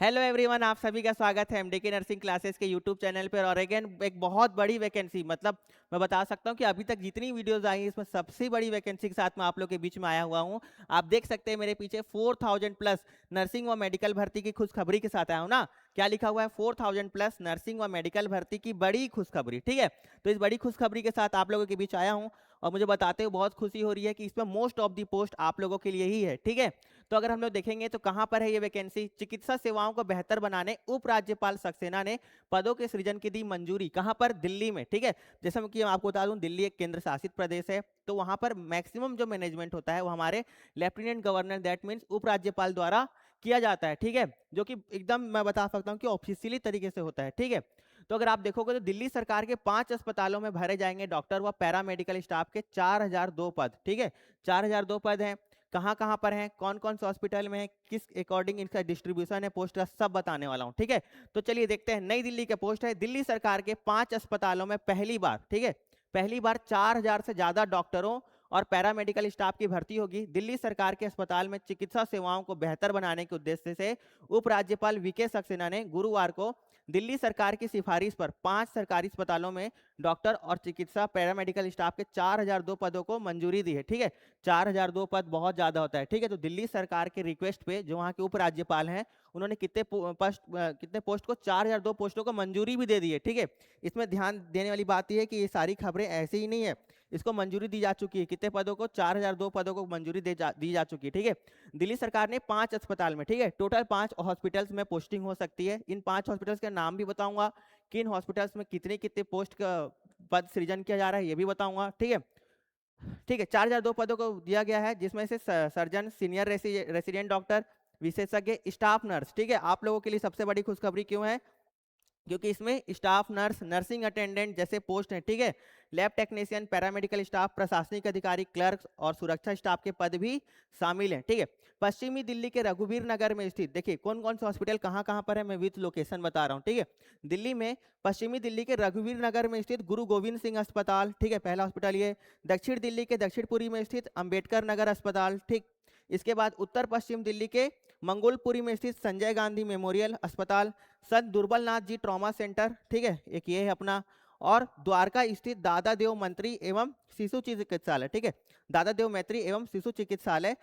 Hello everyone, आप सभी का स्वागत है एमडीके नर्सिंग क्लासेस के यूट्यूब चैनल पर। और अगेन एक बहुत बड़ी वैकेंसी, मतलब मैं बता सकता हूं कि अभी तक जितनी वीडियोस आई हैं इसमें सबसे बड़ी वैकेंसी के साथ मैं आप लोग के बीच में आया हुआ हूं। आप देख सकते हैं मेरे पीछे 4000 प्लस नर्सिंग व मेडिकल भर्ती की खुशखबरी के साथ आया हूं ना। क्या लिखा हुआ है? 4000 प्लस नर्सिंग व मेडिकल भर्ती की बड़ी खुशखबरी। ठीक है, तो इस बड़ी खुशखबरी के साथ आप लोगों के बीच आया हूँ और मुझे बताते हुए बहुत खुशी हो रही है कि इसमें मोस्ट ऑफ दी पोस्ट आप लोगों के लिए ही है। ठीक है, तो अगर हम लोग देखेंगे तो कहां पर है ये वैकेंसी? चिकित्सा सेवाओं को बेहतर बनाने उपराज्यपाल सक्सेना ने पदों के सृजन की दी मंजूरी। कहां पर? दिल्ली में। ठीक है, जैसे कि मैं आपको बता दूं, दिल्ली एक केंद्र शासित प्रदेश है, तो वहां पर मैक्सिमम जो मैनेजमेंट होता है वो हमारे लेफ्टिनेंट गवर्नर, दैट मीन्स उपराज्यपाल द्वारा किया जाता है। ठीक है, जो कि एकदम मैं बता सकता हूं कि ऑफिशियली तरीके से होता है। ठीक है, तो अगर आप देखोगे तो दिल्ली सरकार के 5 अस्पतालों में भरे जाएंगे डॉक्टर व पैरामेडिकल स्टाफ के 4002 पद। ठीक है, 4002 पद हैं। कहाँ कहाँ पर हैं, कौन कौन से हॉस्पिटल में है, किस अकॉर्डिंग इनका डिस्ट्रीब्यूशन है पोस्ट का, सब बताने वाला हूँ। ठीक है, तो चलिए देखते हैं। नई दिल्ली के पोस्ट है, दिल्ली सरकार के 5 अस्पतालों में पहली बार, ठीक है, पहली बार 4000 से ज्यादा डॉक्टरों और पैरामेडिकल स्टाफ की भर्ती होगी। दिल्ली सरकार के अस्पताल में चिकित्सा सेवाओं को बेहतर बनाने के उद्देश्य से उपराज्यपाल वीके सक्सेना ने गुरुवार को दिल्ली सरकार की सिफारिश पर 5 सरकारी अस्पतालों में डॉक्टर और चिकित्सा पैरामेडिकल स्टाफ के 4002 पदों को मंजूरी दी है। ठीक है, 4002 पद बहुत ज्यादा होता है। ठीक है, तो दिल्ली सरकार के रिक्वेस्ट पे जो वहाँ के उपराज्यपाल हैं उन्होंने कितने पोस्ट को, 4002 पोस्टों को मंजूरी भी दे दी है। ठीक है, इसमें ध्यान देने वाली बात यह है कि ये सारी खबरें ऐसे ही नहीं है, इसको मंजूरी दी जा चुकी है। कितने पदों को? 4002 पदों को मंजूरी दी जा चुकी है। ठीक है, दिल्ली सरकार ने 5 अस्पताल में, ठीक है, टोटल 5 हॉस्पिटल्स में पोस्टिंग हो सकती है। इन 5 हॉस्पिटल्स के नाम भी बताऊंगा, किन हॉस्पिटल्स में कितने कितने पोस्ट का पद सृजन किया जा रहा है ये भी बताऊंगा। ठीक है, ठीक है, 4002 पदों को दिया गया है, जिसमें से सर्जन, सीनियर रेसिडेंट डॉक्टर, विशेषज्ञ, स्टाफ नर्स। ठीक है, आप लोगों के लिए सबसे बड़ी खुशखबरी क्यों है? क्योंकि इसमें स्टाफ नर्स, नर्सिंग अटेंडेंट जैसे पोस्ट हैं। ठीक है, लैब टेक्नीशियन, पैरामेडिकल स्टाफ, प्रशासनिक अधिकारी, क्लर्क और सुरक्षा स्टाफ के पद भी शामिल हैं। ठीक है, पश्चिमी दिल्ली के रघुवीर नगर में स्थित, देखिए कौन कौन से हॉस्पिटल कहाँ कहाँ पर है, मैं विथ लोकेशन बता रहा हूँ। ठीक है, दिल्ली में पश्चिमी दिल्ली के रघुवीर नगर में स्थित गुरु गोविंद सिंह अस्पताल, ठीक है, पहला हॉस्पिटल ये। दक्षिण दिल्ली के दक्षिणपुरी में स्थित अंबेडकर नगर अस्पताल। ठीक, इसके बाद उत्तर पश्चिम दिल्ली के मंगोलपुरी में स्थित संजय गांधी मेमोरियल अस्पताल, संत दुर्बलनाथ जी ट्रॉमा सेंटर, ठीक है, एक ये है अपना, और द्वारका स्थित दादा देव मंत्री एवं शिशु चिकित्सालय। ठीक है, दादा देव मैत्री एवं शिशु चिकित्सालय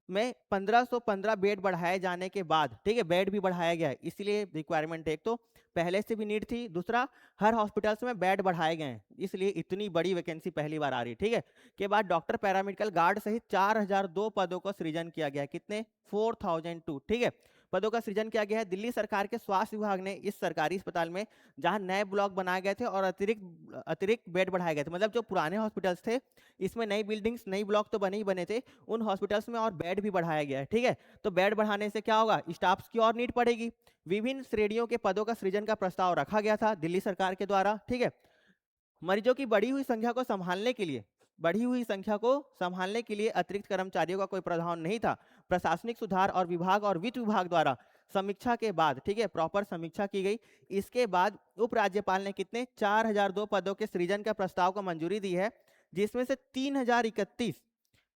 में 1515 बेड बढ़ाए जाने के बाद, ठीक है, बेड भी बढ़ाया गया है, इसलिए रिक्वायरमेंट, एक तो पहले से भी नीड थी, दूसरा हर हॉस्पिटल्स में बेड बढ़ाए गए हैं, इसलिए इतनी बड़ी वैकेंसी पहली बार आ रही है। ठीक है, के बाद डॉक्टर, पैरामेडिकल गार्ड सहित 4002 पदों को सृजन किया गया है। कितने? 4002। ठीक है, पदों का सृजन किया गया है। दिल्ली सरकार के स्वास्थ्य विभाग ने इस सरकारी अस्पताल में जहां नए ब्लॉक बनाए गए थे और अतिरिक्त अतिरिक्त बेड बढ़ाए गए थे, मतलब जो पुराने हॉस्पिटल्स थे इसमें नई बिल्डिंग्स, नई ब्लॉक तो बने ही बने थे, उन हॉस्पिटल्स में और बेड भी बढ़ाया गया है। ठीक है, तो बेड बढ़ाने से क्या होगा? स्टाफ की और नीड पड़ेगी। विभिन्न श्रेणियों के पदों का सृजन का प्रस्ताव रखा गया था दिल्ली सरकार के द्वारा। ठीक है, मरीजों की बढ़ी हुई संख्या को संभालने के लिए अतिरिक्त कर्मचारियों का कोई प्रावधान नहीं था। प्रशासनिक सुधार और विभाग और वित्त विभाग द्वारा समीक्षा के बाद, ठीक है, प्रॉपर समीक्षा की गई, इसके बाद उपराज्यपाल ने कितने? 4002 पदों के सृजन का प्रस्ताव को मंजूरी दी है, जिसमें से 3031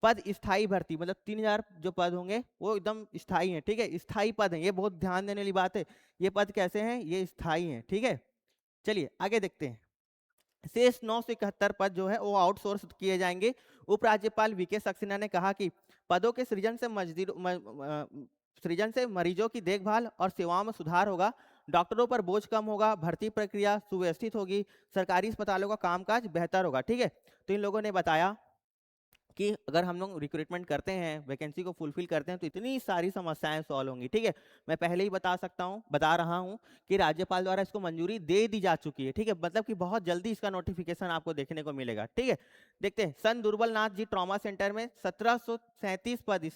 पद स्थायी भर्ती, मतलब 3000 जो पद होंगे वो एकदम स्थायी हैं। ठीक है, स्थायी पद हैं, ये बहुत ध्यान देने वाली बात है। ये पद कैसे हैं? ये स्थायी हैं। ठीक है, चलिए आगे देखते हैं। शेष 971 पद जो है वो आउटसोर्स किए जाएंगे। उपराज्यपाल वीके सक्सेना ने कहा कि पदों के सृजन से मरीजों की देखभाल और सेवाओं में सुधार होगा, डॉक्टरों पर बोझ कम होगा, भर्ती प्रक्रिया सुव्यवस्थित होगी, सरकारी अस्पतालों का कामकाज बेहतर होगा। ठीक है, तो इन लोगों ने बताया कि अगर हम लोग रिक्रूटमेंट करते हैं, वैकेंसी को फुलफिल करते हैं, तो इतनी सारी समस्याएं सॉल्व होंगी। ठीक है, मैं पहले ही बता रहा हूं कि राज्यपाल द्वारा इसको मंजूरी दे दी जा चुकी है। ठीक है, मतलब कि बहुत जल्दी इसका नोटिफिकेशन आपको देखने को मिलेगा। ठीक है, देखते हैं। संत दुर्बलनाथ जी ट्रॉमा सेंटर में 1737 पद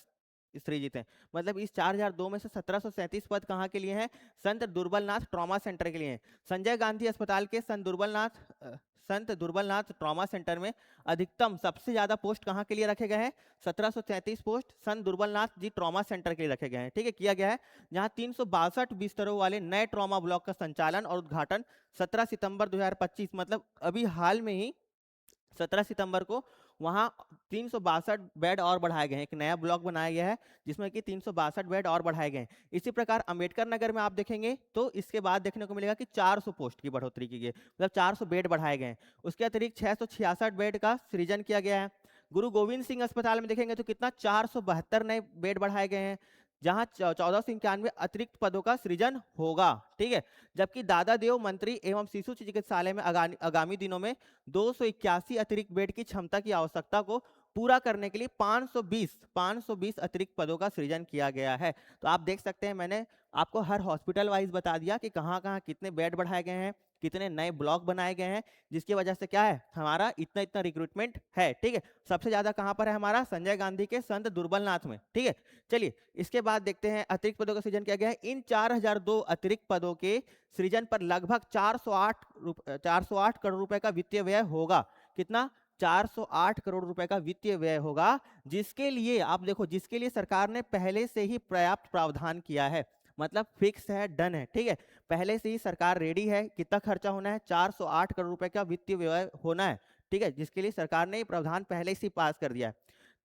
सृजित हैं, मतलब इस 4002 में से 1737 पद कहाँ के लिए हैं? संत दुर्बलनाथ ट्रॉमा सेंटर के लिए हैं। संजय गांधी अस्पताल के संत दुर्बलनाथ ट्रॉमा सेंटर में अधिकतम सबसे ज्यादा पोस्ट कहाँ के लिए रखे गए हैं? 1733 पोस्ट संत दुर्बलनाथ जी ट्रॉमा सेंटर के लिए रखे गए हैं। ठीक है, किया गया है, जहां 362 बिस्तरों वाले नए ट्रॉमा ब्लॉक का संचालन और उद्घाटन 17 सितंबर 2025, मतलब अभी हाल में ही 17 सितंबर को वहाँ 362 बेड और बढ़ाए गए हैं। एक नया ब्लॉक बनाया गया है जिसमें कि 362 बेड और बढ़ाए गए हैं। इसी प्रकार अंबेडकर नगर में आप देखेंगे तो इसके बाद देखने को मिलेगा कि 400 पोस्ट की बढ़ोतरी की गई, मतलब 400 बेड बढ़ाए गए हैं। उसके अतिरिक्त 666 बेड का सृजन किया गया है। गुरु गोविंद सिंह अस्पताल में देखेंगे तो कितना 472 नए बेड बढ़ाए गए हैं, जहां 1491 अतिरिक्त पदों का सृजन होगा। ठीक है, जबकि दादा देव मंत्री एवं शिशु चिकित्सालय में आगामी दिनों में 281 अतिरिक्त बेड की क्षमता की आवश्यकता को पूरा करने के लिए 520 अतिरिक्त पदों का सृजन किया गया है। तो आप देख सकते हैं मैंने आपको हर हॉस्पिटल वाइज बता दिया कि कहाँ कहाँ कितने बेड बढ़ाए गए हैं, कितने नए ब्लॉक बनाए गए हैं, जिसकी वजह से क्या है हमारा इतना इतना रिक्रूटमेंट है। ठीक है, सबसे ज्यादा कहाँ पर है हमारा संजय गांधी के संत दुर्बलनाथ में। ठीक है, चलिए इसके बाद देखते हैं अतिरिक्त पदों का सृजन किया गया है। इन 4002 अतिरिक्त पदों के सृजन पर लगभग 408 करोड़ रुपए का वित्तीय व्यय होगा। कितना? 408 करोड़ रुपए का वित्तीय व्यय होगा, जिसके लिए आप देखो, जिसके लिए सरकार ने पहले से ही पर्याप्त प्रावधान किया है, मतलब फिक्स है, डन है। ठीक है, पहले से ही सरकार रेडी है। कितना खर्चा होना है? 408 करोड़ रुपए का वित्तीय व्यय होना है। ठीक है, जिसके लिए सरकार ने प्रावधान पहले से ही पास कर दिया है।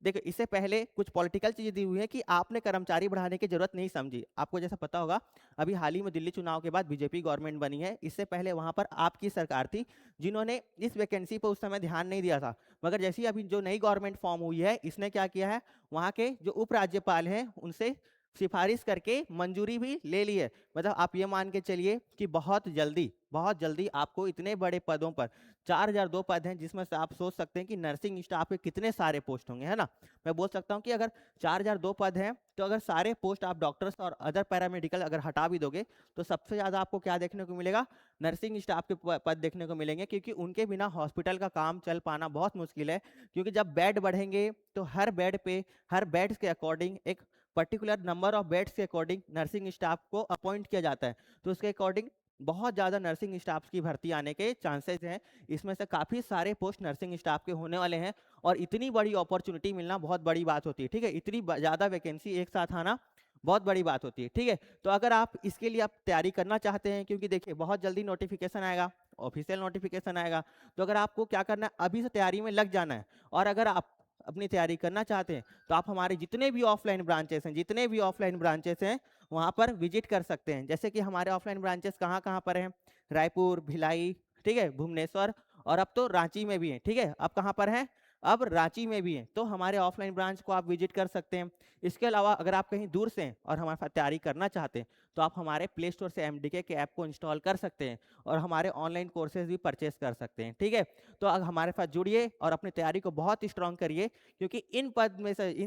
देखो, इससे पहले कुछ पॉलिटिकल चीजें दी हुई है कि आपने कर्मचारी बढ़ाने की जरूरत नहीं समझी। आपको जैसा पता होगा, अभी हाल ही में दिल्ली चुनाव के बाद बीजेपी गवर्नमेंट बनी है। इससे पहले वहां पर आपकी सरकार थी जिन्होंने इस वैकेंसी पर उस समय ध्यान नहीं दिया था। मगर जैसी अभी जो नई गवर्नमेंट फॉर्म हुई है, इसने क्या किया है, वहां के जो उपराज्यपाल हैं उनसे सिफारिश करके मंजूरी भी ले ली है। मतलब आप ये मान के चलिए कि बहुत जल्दी आपको इतने बड़े पदों पर 4002 पद हैं, जिसमें से आप सोच सकते हैं कि नर्सिंग स्टाफ के कितने सारे पोस्ट होंगे, है ना। मैं बोल सकता हूँ कि अगर 4002 पद हैं तो अगर सारे पोस्ट आप डॉक्टर्स और अदर पैरामेडिकल अगर हटा भी दोगे तो सबसे ज्यादा आपको क्या देखने को मिलेगा? नर्सिंग स्टाफ के पद देखने को मिलेंगे, क्योंकि उनके बिना हॉस्पिटल का काम चल पाना बहुत मुश्किल है। क्योंकि जब बेड बढ़ेंगे तो हर बेड के अकॉर्डिंग एक पर्टिकुलर नंबर ऑफ बेड्स के अकॉर्डिंग नर्सिंग स्टाफ को अपॉइंट किया जाता है। तो उसके अकॉर्डिंग बहुत ज़्यादा नर्सिंग स्टाफ की भर्ती आने के चांसेस हैं। इसमें से काफ़ी सारे पोस्ट नर्सिंग स्टाफ के होने वाले हैं, और इतनी बड़ी अपॉर्चुनिटी मिलना बहुत बड़ी बात होती है। ठीक है, इतनी ज़्यादा वैकेंसी एक साथ आना बहुत बड़ी बात होती है। ठीक है, तो अगर आप इसके लिए आप तैयारी करना चाहते हैं, क्योंकि देखिए बहुत जल्दी नोटिफिकेशन आएगा, ऑफिशियल नोटिफिकेशन आएगा, तो अगर आपको क्या करना है, अभी से तैयारी में लग जाना है। और अगर आप अपनी तैयारी करना चाहते हैं तो आप हमारे जितने भी ऑफलाइन ब्रांचेस हैं वहां पर विजिट कर सकते हैं। जैसे कि हमारे ऑफलाइन ब्रांचेस कहाँ कहाँ पर हैं? रायपुर, भिलाई, ठीक है, भुवनेश्वर, और अब तो रांची में भी है। ठीक है, अब कहाँ पर है? अब रांची में भी है। तो हमारे ऑफलाइन ब्रांच को आप विजिट कर सकते हैं। इसके अलावा अगर आप कहीं दूर से हैं और हमारे साथ तैयारी करना चाहते हैं तो आप हमारे प्ले स्टोर से एमडीके के ऐप को इंस्टॉल कर सकते हैं और हमारे ऑनलाइन कोर्सेज भी परचेस कर सकते हैं। ठीक है, तो अब हमारे साथ जुड़िए और अपनी तैयारी को बहुत स्ट्रांग करिए, क्योंकि इन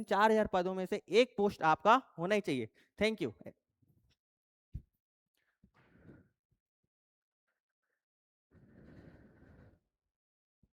4000 पदों में से एक पोस्ट आपका होना ही चाहिए। Thank you.